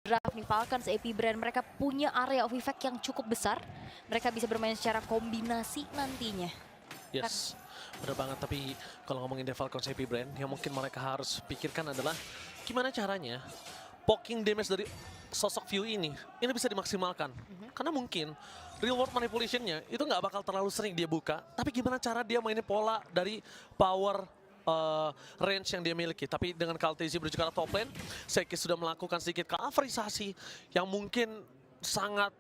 draft nih Falcons, AP Brand, mereka punya area of effect yang cukup besar. Mereka bisa bermain secara kombinasi nantinya. Yes, benar banget. Tapi kalau ngomongin The Falcons AP Brand, yang mungkin mereka harus pikirkan adalah gimana caranya poking damage dari sosok View ini bisa dimaksimalkan. Karena mungkin real world manipulation-nya itu nggak bakal terlalu sering dia buka, tapi gimana cara dia mainin pola dari power range yang dia miliki. Tapi dengan Kaltezi menuju ke arah top lane, Sekis sudah melakukan sedikit coverisasi yang mungkin sangat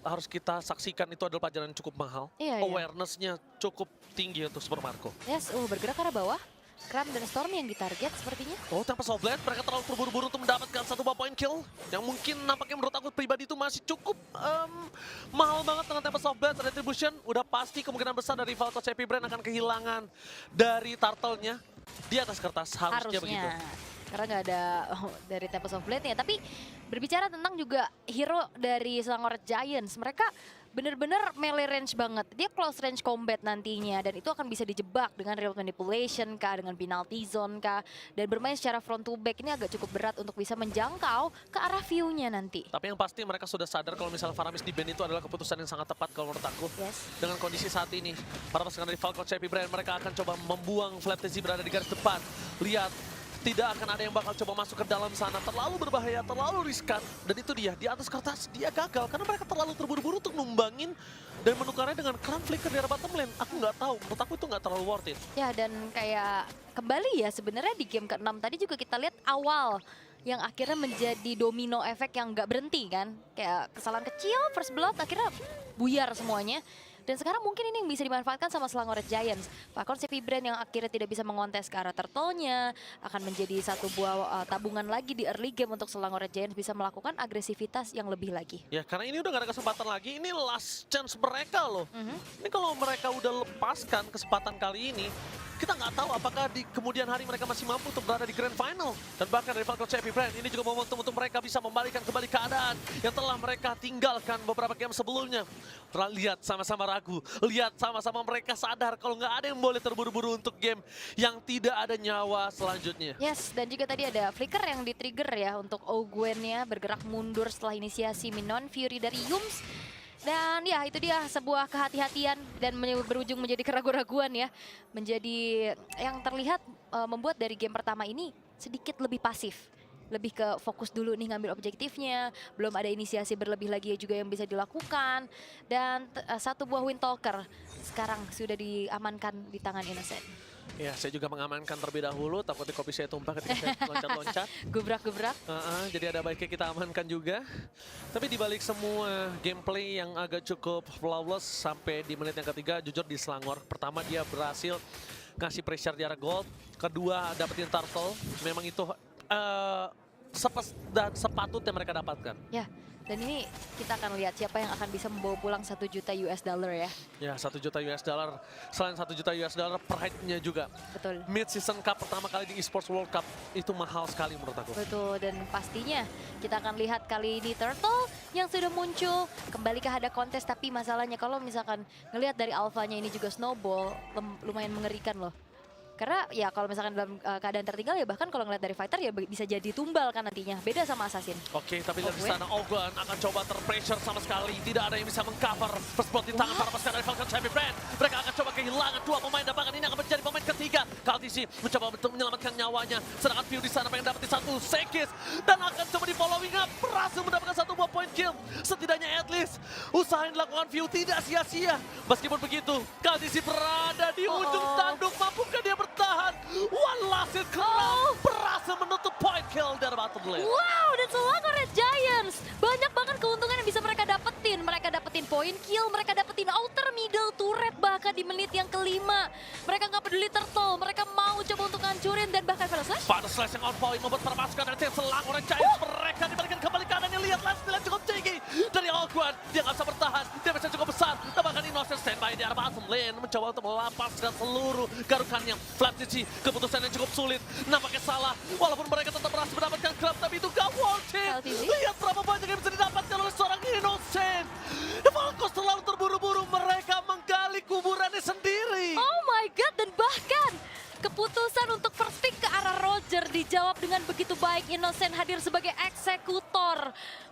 harus kita saksikan. Itu adalah pelajaran yang cukup mahal. Iya. Awareness-nya cukup tinggi untuk Super Marco. Yes, bergerak ke arah bawah. Kram dan Storm yang ditarget sepertinya. Oh, tanpa Blade, mereka terlalu terburu-buru untuk mendapatkan satu buah point kill. Yang mungkin nampaknya menurut aku pribadi itu masih cukup mahal banget dengan Tempest of Blade. Retribution udah pasti kemungkinan besar dari Falcons AP Brand akan kehilangan dari turtle-nya di atas kertas. Harusnya begitu. Karena nggak ada dari Tempest of Blade-nya. Tapi berbicara tentang juga hero dari Selangor Giants, mereka bener-bener melee range banget. Dia close range combat nantinya dan itu akan bisa dijebak dengan real manipulation kah, dengan penalty zone kah, dan bermain secara front to back ini agak cukup berat untuk bisa menjangkau ke arah view-nya nanti. Tapi yang pasti mereka sudah sadar kalau misalnya Faramis di ban itu adalah keputusan yang sangat tepat kalau menurut aku. Yes. Dengan kondisi saat ini, para pasukan dari Falcons AP Brand mereka akan coba membuang Flaptezi berada di garis depan. Lihat, tidak akan ada yang bakal coba masuk ke dalam sana. Terlalu berbahaya, terlalu riskan. Dan itu dia, di atas kertas dia gagal. Karena mereka terlalu terburu-buru untuk numbangin dan menukarnya dengan Crown Flicker di arah bottom lane. Aku nggak tahu, menurut aku itu nggak terlalu worth it. Ya, dan kayak kembali ya sebenarnya di game ke-6 tadi juga kita lihat awal yang akhirnya menjadi domino efek yang nggak berhenti kan. Kayak kesalahan kecil, first blood, akhirnya buyar semuanya. Dan sekarang mungkin ini yang bisa dimanfaatkan sama Selangor Giants. Falcons AP Brand yang akhirnya tidak bisa mengontes ke arah turtle-nya akan menjadi satu buah tabungan lagi di early game untuk Selangor Giants bisa melakukan agresivitas yang lebih lagi. Ya, karena ini udah gak ada kesempatan lagi, ini last chance mereka loh. Ini kalau mereka udah lepaskan kesempatan kali ini, kita nggak tahu apakah di kemudian hari mereka masih mampu untuk berada di Grand Final. Dan bahkan dari Falcons AP Brand, ini juga momentum untuk mereka bisa membalikan kembali keadaan yang telah mereka tinggalkan beberapa game sebelumnya. Lihat sama-sama ragu, lihat sama-sama mereka sadar kalau nggak ada yang boleh terburu-buru untuk game yang tidak ada nyawa selanjutnya. Yes, dan juga tadi ada flicker yang di-trigger ya untuk Ogwen-nya bergerak mundur setelah inisiasi Minon Fury dari Yums. Dan ya itu dia sebuah kehati-hatian dan berujung menjadi keraguan-raguan ya. Menjadi yang terlihat membuat dari game pertama ini sedikit lebih pasif. Lebih ke fokus dulu nih ngambil objektifnya, belum ada inisiasi berlebih lagi juga yang bisa dilakukan. Dan satu buah Windtalker sekarang sudah diamankan di tangan Innocent. Ya, saya juga mengamankan terlebih dahulu, takutnya kopi saya tumpah ketika saya loncat-loncat. Gebrak-gebrak. Jadi ada baiknya kita amankan juga. Tapi dibalik semua gameplay yang agak cukup flawless sampai di menit yang ketiga, jujur di Selangor. Pertama dia berhasil ngasih pressure di arah gold. Kedua dapetin turtle. Memang itu sepatutnya mereka dapatkan. Ya, dan ini kita akan lihat siapa yang akan bisa membawa pulang 1 juta US dollar ya. Ya, 1 juta US dollar. Selain 1 juta US dollar, pride-nya juga. Betul. Mid-season cup pertama kali di esports World Cup itu mahal sekali menurut aku. Betul, dan pastinya kita akan lihat kali ini Turtle yang sudah muncul. Kembalikah ada kontes, tapi masalahnya kalau misalkan ngelihat dari alfanya ini juga snowball, lumayan mengerikan loh. Karena ya kalau misalkan dalam keadaan tertinggal ya bahkan kalau ngeliat dari fighter ya bisa jadi tumbal kan nantinya. Beda sama Assassin. Oke, tapi lihat di sana Ogwen akan coba terpressure sama sekali. Tidak ada yang bisa mengcover first blood di tangan para pasukan dari Falcons AP Brand. Mereka akan coba kehilangan 2 pemain dan bahkan ini akan menjadi pemain ketiga. Kaltisi mencoba untuk menyelamatkan nyawanya. Sedangkan View di sana pengen dapetin 1 Sekis. Dan akan coba di following up. Berhasil mendapatkan 1 buah point kill. Setidaknya at least usaha yang dilakukan View tidak sia-sia. Meskipun begitu, Kaltisi berada di ujung tanduk. Mampukah dia bertahan? One last hit Crown berhasil menutup point kill dari bottom lane. Wow, dan Selangor Giants banyak banget keuntungan yang bisa mereka dapetin. Mereka dapetin point kill, mereka dapetin outer middle turret bahkan di menit yang kelima. Mereka nggak peduli turtle, mereka mau coba untuk ngancurin dan bahkan Final Slash. Final Slash yang on point membuat para pasukan dari tim Selangor Giants mereka dibalikan kembali keadaannya. Lihat last nilai cukup tinggi dari Ogwen. Dia nggak bisa bertahan, dia bisa cukup besar. Dan bahkan Innocent standby di arah bottom lane mencoba untuk melapaskan seluruh garukannya. Flaptezi keputusan yang cukup sulit, nampaknya salah. Walaupun mereka tetap berhasil mendapatkan grab, tapi itu gak worth it. Lihat berapa banyak yang bisa didapatkan oleh seorang Innocent. Falcons terlalu terburu-buru, mereka menggali kuburannya sendiri. Oh my god, dan bahkan keputusan untuk first pick ke arah Roger dijawab dengan begitu baik. Innocent hadir sebagai eksekutor.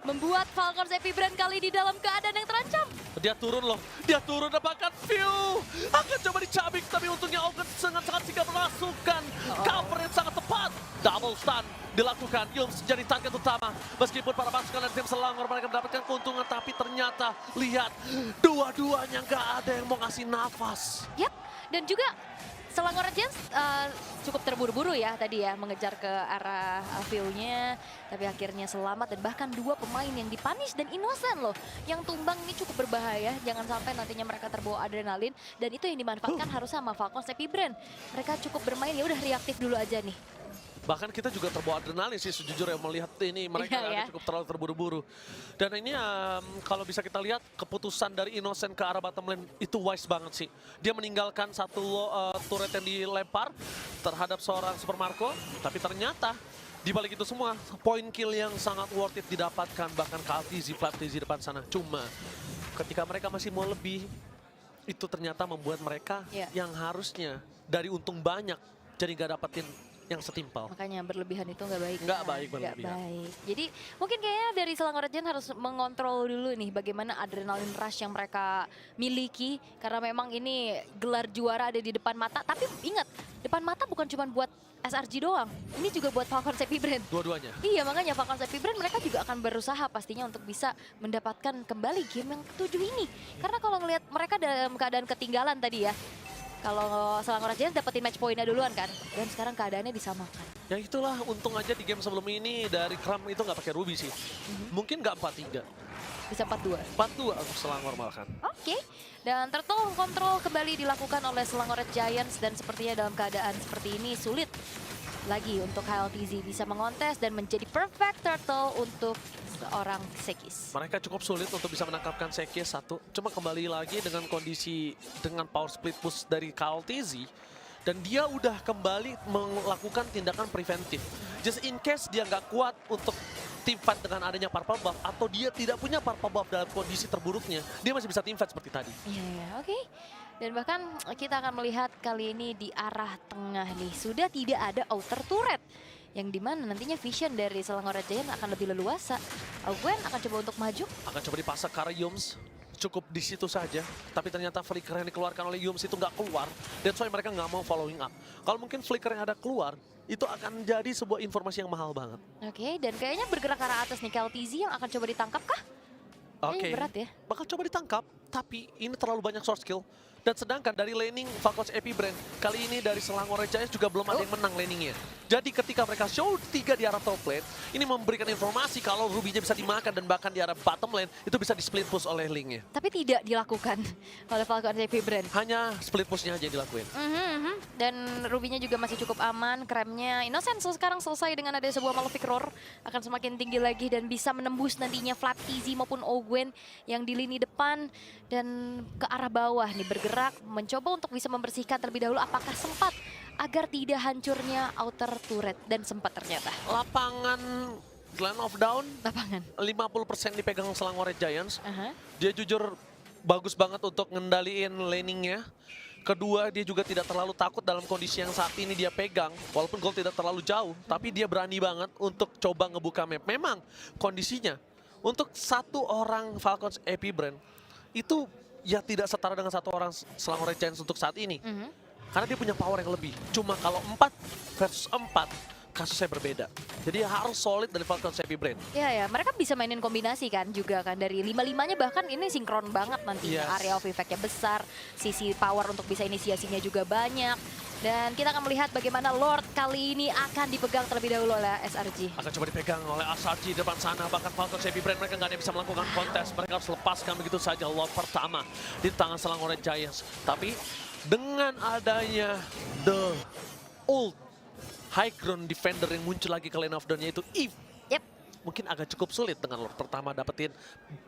membuat Falcons Epic Brand kali di dalam keadaan yang terancam. Dia turun loh, dia turun dapatkan view. Akan coba dicabik, tapi untungnya Ogun sangat sigap melakukan cover yang sangat tepat. Double stun dilakukan, Yums jadi target utama. Meskipun para pasukan dari tim Selangor mereka mendapatkan keuntungan, tapi ternyata lihat dua-duanya nggak ada yang mau ngasih nafas. Yap, dan juga Selangor Legends cukup terburu-buru ya tadi ya mengejar ke arah view-nya, tapi akhirnya selamat dan bahkan dua pemain yang dipunish dan Innocent loh yang tumbang ini cukup berbahaya. Jangan sampai nantinya mereka terbawa adrenalin dan itu yang dimanfaatkan harus sama Falcons Epic Brand. Mereka cukup bermain ya udah reaktif dulu aja nih. Bahkan kita juga terbawa adrenalin sih sejujurnya melihat ini mereka Iya, ya. cukup terlalu terburu-buru. Dan ini kalau bisa kita lihat keputusan dari Innocent ke arah bottom lane itu wise banget sih. Dia meninggalkan satu turret yang dilempar terhadap seorang Super Marco, tapi ternyata di balik itu semua point kill yang sangat worth it didapatkan bahkan KLTZ, FlyTZ depan sana. Cuma ketika mereka masih mau lebih, itu ternyata membuat mereka yang harusnya dari untung banyak jadi nggak dapetin yang setimpal. Makanya berlebihan itu nggak baik. Nggak kan? baik berlebihan. Nggak baik. Jadi mungkin kayaknya dari Selangor Legends harus mengontrol dulu nih bagaimana adrenalin rush yang mereka miliki. Karena memang ini gelar juara ada di depan mata. Tapi ingat, depan mata bukan cuma buat SRG doang. Ini juga buat Falcons Epic Brand. Dua-duanya. Iya, makanya Falcons Epic Brand mereka juga akan berusaha pastinya untuk bisa mendapatkan kembali game yang ke-7 ini. Karena kalau ngelihat mereka dalam keadaan ketinggalan tadi ya, kalau Selangor Legends dapetin match point-nya duluan kan, dan sekarang keadaannya disamakan. Ya itulah, untung aja di game sebelum ini dari Kram itu nggak pakai Ruby sih. Mungkin nggak 4-3. Bisa 4-2. 4-2 untuk Selangor malahan. Oke, dan turtle control kembali dilakukan oleh Selangor Giants dan sepertinya dalam keadaan seperti ini sulit lagi untuk KLTZ bisa mengontes dan menjadi perfect turtle untuk seorang Sekis. Mereka cukup sulit untuk bisa menangkapkan Seki satu. Cuma kembali lagi dengan kondisi dengan power split push dari KLTZ. Dan dia udah kembali melakukan tindakan preventif. Just in case dia nggak kuat untuk team fight dengan adanya purple buff. Atau dia tidak punya purple buff dalam kondisi terburuknya. Dia masih bisa team fight seperti tadi. Iya, oke. Dan bahkan kita akan melihat kali ini di arah tengah nih. Sudah tidak ada outer turret. Yang dimana nantinya vision dari Selangor Giants akan lebih leluasa. Gwen akan coba untuk maju. Akan coba dipasang ke arah Yums. Cukup di situ saja. Tapi ternyata flicker yang dikeluarkan oleh Yums itu nggak keluar. That's why mereka nggak mau following up. Kalau mungkin flicker yang ada keluar, itu akan jadi sebuah informasi yang mahal banget. Oke, dan kayaknya bergerak ke arah atas nih KLTZ yang akan coba ditangkap kah? Oke, Berat ya. bakal coba ditangkap, tapi ini terlalu banyak short skill. Dan sedangkan dari laning Falcons Epic Brand, kali ini dari Selangor Giants juga belum ada yang menang laningnya. Jadi ketika mereka show 3 di arah top lane, ini memberikan informasi kalau Ruby-nya bisa dimakan dan bahkan di arah bottom lane, itu bisa di split push oleh Link-nya. Tapi tidak dilakukan oleh Falcons Epic Brand. Hanya split push-nya aja yang dilakuin. Dan Ruby-nya juga masih cukup aman, kremnya Innocent sekarang selesai dengan ada sebuah Malefic Roar. Akan semakin tinggi lagi dan bisa menembus nantinya FlyTZ maupun Gwen yang di lini depan. Dan ke arah bawah nih bergerak, mencoba untuk bisa membersihkan terlebih dahulu apakah sempat agar tidak hancurnya outer turret. Dan sempat ternyata. Lapangan Glen of Dawn, Lapangan. 50% dipegang Selangor Giants. Aha. Dia jujur bagus banget untuk ngendaliin laningnya. Kedua, dia juga tidak terlalu takut dalam kondisi yang saat ini dia pegang. Walaupun goal tidak terlalu jauh, tapi dia berani banget untuk coba ngebuka map. Memang kondisinya untuk satu orang Falcons Epic Brand itu ya tidak setara dengan satu orang Selangor Giants untuk saat ini. Karena dia punya power yang lebih. Cuma kalau 4 versus 4, kasusnya berbeda. Jadi harus solid dari Falcons Epic Brand. Ya, mereka bisa mainin kombinasi kan juga kan. Dari 5-5-nya bahkan ini sinkron banget nantinya. Yes. Area of effect-nya besar, sisi power untuk bisa inisiasinya juga banyak. Dan kita akan melihat bagaimana Lord kali ini akan dipegang terlebih dahulu oleh SRG. Akan coba dipegang oleh SRG di depan sana. Bahkan Falcons Epic Brand mereka nggak ada yang bisa melakukan kontes. Mereka harus lepaskan begitu saja Lord pertama di tangan Selangor Giants. Tapi dengan adanya the old high ground defender yang muncul lagi ke lane of down-nya itu Eve. Yep. Mungkin agak cukup sulit dengan Lord pertama dapetin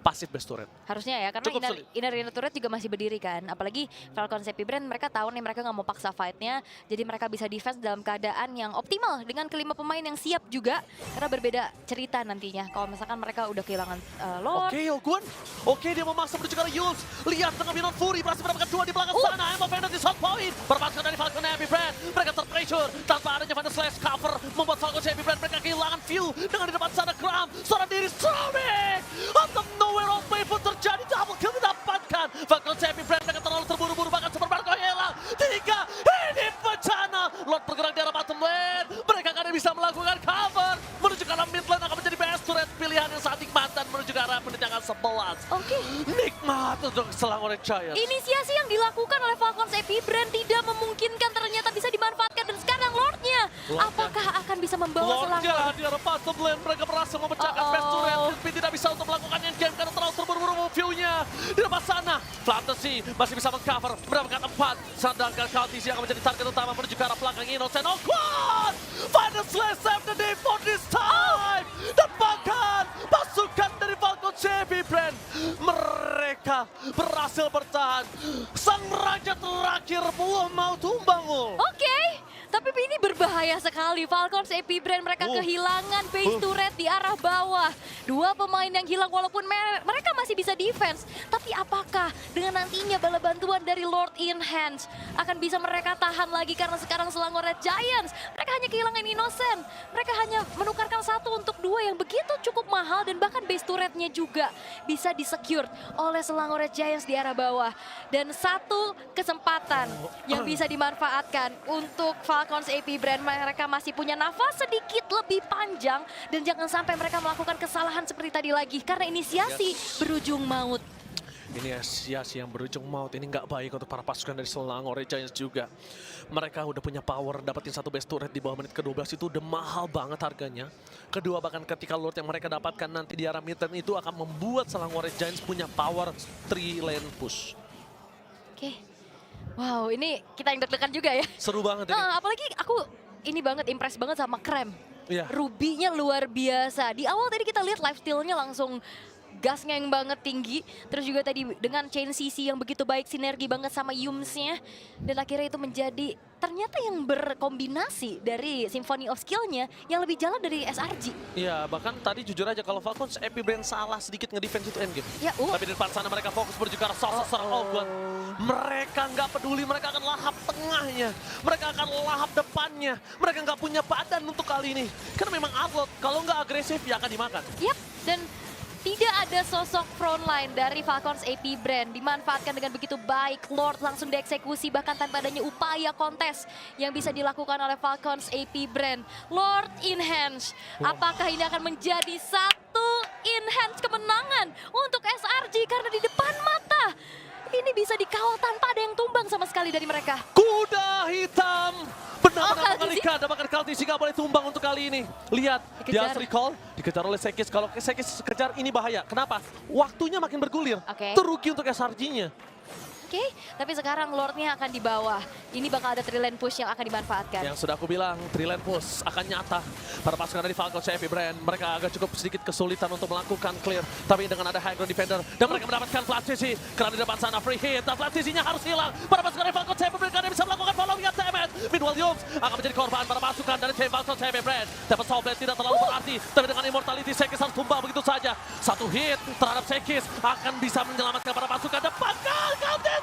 pasif best turret. Harusnya ya, karena Cukup sulit. inner turret juga masih berdiri kan. Apalagi Falcons Epic Brand mereka tahu nih mereka nggak mau paksa fight-nya. Jadi mereka bisa defense dalam keadaan yang optimal dengan kelima pemain yang siap juga. Karena berbeda cerita nantinya. Kalau misalkan mereka udah kehilangan Lord. Oke, Gwen. Oke, dia memaksa menuju ke arah Yules. Lihat tengah Minon Fury berhasil mendapatkan 2 di belakang sana. Emma Vendor di shot point. Berpaskan dari Falcons Epic Brand. Mereka terpressure tanpa adanya Vandal Slash cover. Membuat Falcons Epic Brand mereka kehilangan view. Dengan di depan sana Kram. Seorang diri Strobing. 11. Oke. Nikmat untuk Selangor Giants. Inisiasi yang dilakukan oleh Falcons AP Brand tidak memungkinkan ternyata bisa dimanfaatkan dan sekarang Lordnya. Apakah akan bisa membawa Selangor? Lordnya dia lepas ke lane, mereka berhasil memecahkan best turret, tapi tidak bisa untuk melakukan endgame karena terlalu terburu-buru view-nya. Di depan sana, Fantasy masih bisa mengcover, mendapatkan 4. Sedangkan Kaltisi akan menjadi target utama menuju ke arah belakang Innocent. Oh God! Final slash save the day for this time! Dan bahkan pasukan dari Falcon CB Brand, mereka berhasil bertahan. Sang raja terakhir belum mau tumbang. Oke, tapi ini berbahaya sekali. Falcons AP Brand mereka kehilangan base turret di arah bawah. 2 pemain yang hilang walaupun mereka masih bisa defense. Tapi apakah dengan nantinya bala bantuan dari Lord in Hands akan bisa mereka tahan lagi karena sekarang Selangor Red Giants mereka hanya kehilangan Innocent. Mereka hanya menukarkan 1 untuk 2 yang begitu cukup mahal dan bahkan base turretnya juga bisa disecure oleh Selangor Red Giants di arah bawah. Dan 1 kesempatan yang bisa dimanfaatkan untuk Falcons AP Brand, mereka masih punya nafas sedikit lebih panjang dan jangan sampai mereka melakukan kesalahan seperti tadi lagi karena inisiasi berujung maut. Inisiasi yang berujung maut ini nggak baik untuk para pasukan dari Selangor Giants juga. Mereka udah punya power, dapetin 1 best turret di bawah menit ke-12 itu udah mahal banget harganya. Kedua, bahkan ketika Lord yang mereka dapatkan nanti di arah mid lane itu akan membuat Selangor Giants punya power 3 lane push. Oke. Wow, ini kita yang deg-degan juga ya. Seru banget ini. Apalagi aku ini banget impress banget sama Krem. Iya. Ruby-nya luar biasa. Di awal tadi kita lihat lifesteal-nya langsung gasnya yang banget tinggi. Terus juga tadi dengan chain CC yang begitu baik, sinergi banget sama Yums-nya. Dan akhirnya itu menjadi ternyata yang berkombinasi dari Symphony of Skill-nya yang lebih jalan dari SRG. Iya, bahkan tadi jujur aja kalau Falcons AP Brand salah sedikit ngedefense itu endgame. Ya, Tapi di depan sana mereka fokus menuju ke arah serang Ogun. Mereka nggak peduli, mereka akan lahap tengahnya. Mereka akan lahap depannya. Mereka nggak punya badan untuk kali ini. Karena memang Outlaw, kalau nggak agresif ya akan dimakan. Yap, dan tidak ada sosok frontline dari Falcons AP Brand dimanfaatkan dengan begitu baik. Lord langsung dieksekusi bahkan tanpa adanya upaya kontes yang bisa dilakukan oleh Falcons AP Brand. Lord in Hands, apakah ini akan menjadi 1 in Hands kemenangan untuk SRG karena di depan mata ini bisa dikawal tanpa ada yang tumbang sama sekali dari mereka. Kuda hitam benar-benar Kaltisi. mengalihkan, bahkan Kaltisi nggak boleh tumbang untuk kali ini. Lihat, dia Dikejar. recall, dikejar oleh Sekis. Kalau Sekis kejar ini bahaya. Kenapa? Waktunya makin bergulir. Oke. Terugi untuk SRG-nya. Oke, tapi sekarang Lordnya akan di bawah. Ini bakal ada 3 lane push yang akan dimanfaatkan. Yang sudah aku bilang, 3 lane push akan nyata. Para pasukan dari Falcons AP Brand, mereka agak cukup sedikit kesulitan untuk melakukan clear. Tapi dengan ada high ground defender, dan mereka mendapatkan flash CC. Karena di depan sana free hit, dan flash CC-nya harus hilang. Para pasukan dari Falcons AP Brand karena bisa melakukan following up damage. Meanwhile, Yums akan menjadi korban para pasukan dari tim Falcons AP Brand. Dapat soul blade tidak terlalu berarti, tapi dengan immortality Sekis harus tumbang begitu saja. 1 hit terhadap Sekis akan bisa menyelamatkan para pasukan depan. Kaltisi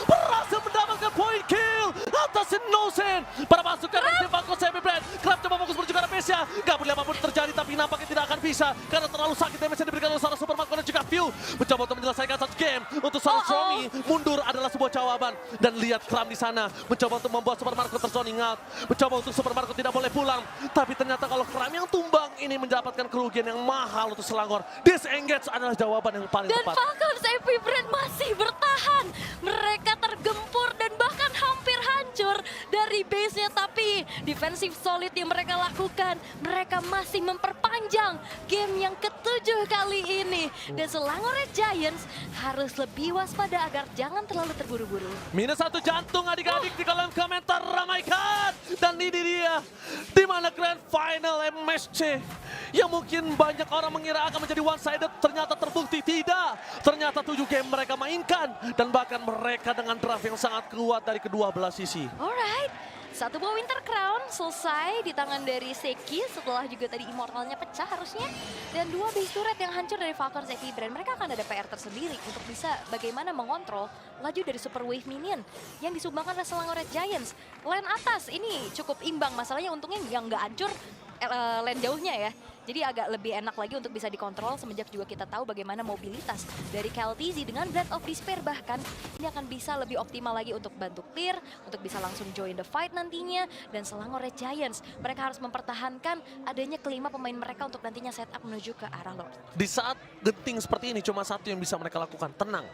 berhasil mendapatkan point kill atas Innocent. Para pasukan dari tim Falcons AP Brand, Krab coba fokus menuju ke arah Mesya. Gak boleh apapun terjadi, tapi nampaknya tidak akan bisa karena terlalu sakit damage yang diberikan oleh seorang Supermarket dan juga View. Mencoba untuk menyelesaikan satu game untuk seorang Stromy. Mundur adalah sebuah jawaban. Dan lihat Kram di sana mencoba untuk membuat Supermarket terzoning out. Mencoba untuk Supermarket tidak boleh pulang. Tapi ternyata kalau Kram yang tumbang ini mendapatkan kerugian yang mahal untuk Selangor. Disengage adalah jawaban yang paling Dan tepat. Falcons AP Brand masih bertahan. Mereka tergempur dan bahkan hampir hancur dari base-nya. Tapi defensive solid yang mereka lakukan, mereka masih memperpanjang game yang ke-7 kali ini. Dan Selangor Red Giants harus lebih waspada agar jangan terlalu terburu-buru. Minus 1 jantung adik-adik di kolom komentar, ramaikan. Dan ini dia, di mana Grand Final MSC yang mungkin banyak orang mengira akan menjadi one-sided, ternyata terbukti tidak. Ternyata 7 game mereka mainkan, dan bahkan mereka dengan draft yang sangat kuat dari kedua belah sisi. Alright, 1 buah Winter Crown selesai di tangan dari Seki setelah juga tadi immortalnya pecah harusnya. Dan 2 base turret yang hancur dari Falcons AP Brand. Mereka akan ada PR tersendiri untuk bisa bagaimana mengontrol laju dari Super Wave Minion yang disumbangkan oleh Selangor Red Giants. Lane atas ini cukup imbang, masalahnya untungnya yang nggak hancur lane jauhnya ya. Jadi agak lebih enak lagi untuk bisa dikontrol semenjak juga kita tahu bagaimana mobilitas dari KLTZ dengan Blade of Despair, bahkan ini akan bisa lebih optimal lagi untuk bantu clear, untuk bisa langsung join the fight nantinya. Dan Selangor Red Giants, mereka harus mempertahankan adanya kelima pemain mereka untuk nantinya setup menuju ke arah Lord. Di saat genting seperti ini cuma satu yang bisa mereka lakukan, tenang.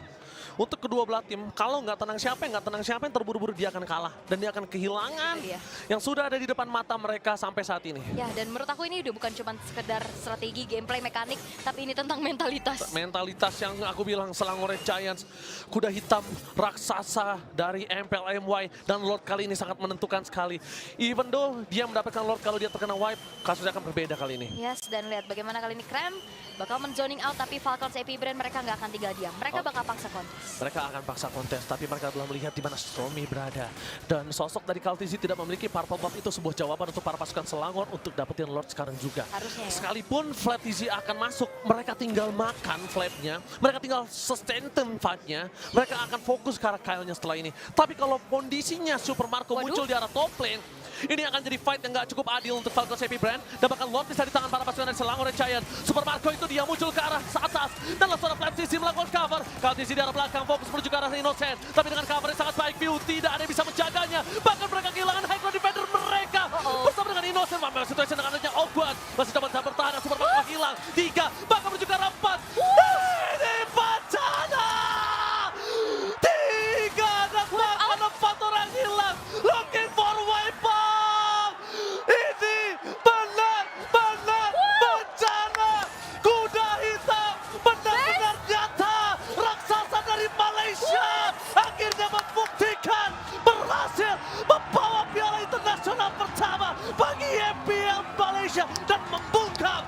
Untuk kedua belah tim, kalau nggak tenang siapa yang terburu-buru dia akan kalah. Dan dia akan kehilangan Itu dia. yang sudah ada di depan mata mereka sampai saat ini. Ya, dan menurut aku ini udah bukan cuma sekedar strategi, gameplay, mekanik, tapi ini tentang mentalitas. Mentalitas yang aku bilang Selangor Red Giants, kuda hitam raksasa dari MPL-MY, dan Lord kali ini sangat menentukan sekali. Even though dia mendapatkan Lord, kalau dia terkena wipe, kasusnya akan berbeda kali ini. Yes, dan lihat bagaimana kali ini Krem bakal men-zoning out, tapi Falcons AP Brand mereka nggak akan tinggal diam. Mereka bakal paksa kontes. Mereka akan paksa kontes, tapi mereka belum melihat di mana Stormy berada. Dan sosok dari KLTZ tidak memiliki purple buff, itu sebuah jawaban untuk para pasukan Selangor untuk dapetin Lord sekarang juga. Harusnya ya. Sekalipun Flat TZ akan masuk, mereka tinggal makan Flatnya, mereka tinggal sustain team fight-nya, mereka akan fokus ke arah Kyle-nya setelah ini. Tapi kalau kondisinya Super Marco muncul di arah top lane, ini akan jadi fight yang gak cukup adil untuk Falcons AP Brand. Dan bahkan Lord bisa di tangan para pasukan dari Selangor Red Giant. Super Marco itu dia muncul ke arah atas. Dan langsung ada Flat TZ melakukan cover. KLTZ di arah belakang fokus menuju ke arah Innocent. Tapi dengan cover yang sangat baik, View tidak ada yang bisa menjaganya. Bahkan mereka kehilangan high ground defender mereka. Bersama dengan Innocent, memang situasi dengan adanya Ogwan. Masih coba bertahan, Super Marco hilang. 3, bahkan menuju ke arah 4. Ini bencana! 3 dan bahkan 4 orang hilang. Looking for wipeout! Ini benar-benar bencana! Kuda hitam benar-benar nyata! Raksasa dari Malaysia akhirnya membuktikan berhasil membawa piala internasional pertama bagi MPL Malaysia dan membungkam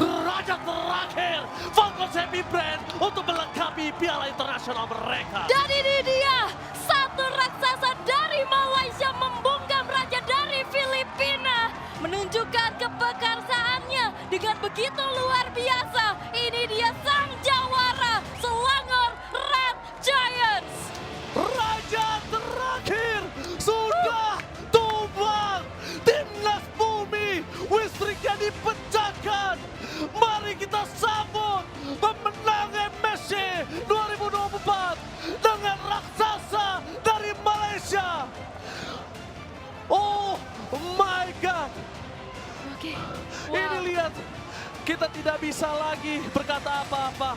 raja terakhir Falcons AP Brand untuk melengkapi piala internasional mereka. Dan ini dia, satu raksasa dari Malaysia membungkam raja dari Filipina. Menunjukkan kepekarsaannya dengan begitu luar biasa. Ini dia sang jawara, Selangor Red Giants. Raja terakhir sudah tumbang. Timnas Bumi listriknya dipecahkan. Mari kita sambut pemenang MSC 2024 dengan raksasa dari Malaysia. Oh my God. Oke. Ini lihat, kita tidak bisa lagi berkata apa-apa.